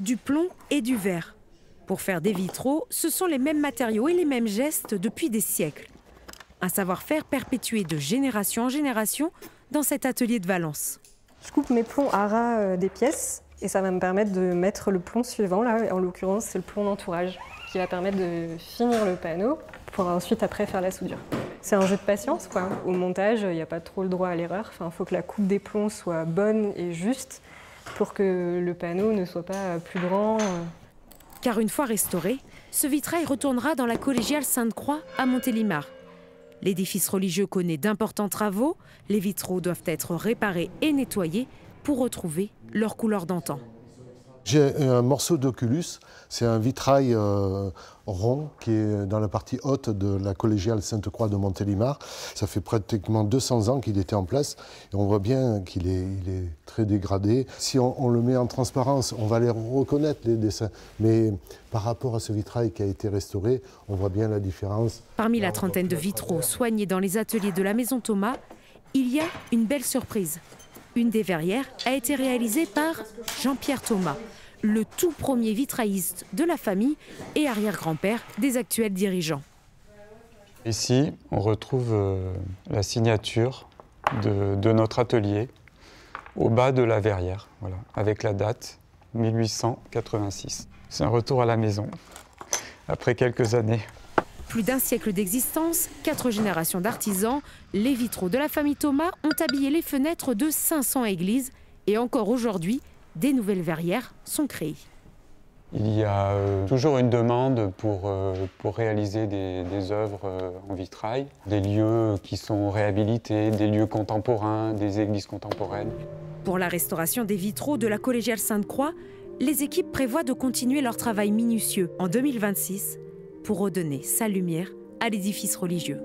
du plomb et du verre. Pour faire des vitraux, ce sont les mêmes matériaux et les mêmes gestes depuis des siècles. Un savoir-faire perpétué de génération en génération dans cet atelier de Valence. Je coupe mes plombs à ras des pièces et ça va me permettre de mettre le plomb suivant. Là, en l'occurrence, c'est le plomb d'entourage qui va permettre de finir le panneau pour ensuite après faire la soudure. C'est un jeu de patience, quoi. Au montage, il n'y a pas trop le droit à l'erreur. Enfin, faut que la coupe des plombs soit bonne et juste pour que le panneau ne soit pas plus grand. Car une fois restauré, ce vitrail retournera dans la collégiale Sainte-Croix à Montélimar. L'édifice religieux connaît d'importants travaux. Les vitraux doivent être réparés et nettoyés pour retrouver leur couleur d'antan. J'ai un morceau d'Oculus, c'est un vitrail rond qui est dans la partie haute de la collégiale Sainte-Croix de Montélimar. Ça fait pratiquement 200 ans qu'il était en place et on voit bien qu'il est très dégradé. Si on le met en transparence, on va les reconnaître, les dessins. Mais par rapport à ce vitrail qui a été restauré, on voit bien la différence. Parmi la trentaine de vitraux soignés dans les ateliers de la Maison Thomas, il y a une belle surprise. Une des verrières a été réalisée par Jean-Pierre Thomas, le tout premier vitrailliste de la famille et arrière-grand-père des actuels dirigeants. Ici, on retrouve la signature de notre atelier au bas de la verrière, voilà, avec la date 1886. C'est un retour à la maison, après quelques années. Plus d'un siècle d'existence, 4 générations d'artisans, les vitraux de la famille Thomas ont habillé les fenêtres de 500 églises. Et encore aujourd'hui, des nouvelles verrières sont créées. Il y a toujours une demande pour réaliser des œuvres en vitrail, des lieux qui sont réhabilités, des lieux contemporains, des églises contemporaines. Pour la restauration des vitraux de la collégiale Sainte-Croix, les équipes prévoient de continuer leur travail minutieux en 2026 pour redonner sa lumière à l'édifice religieux.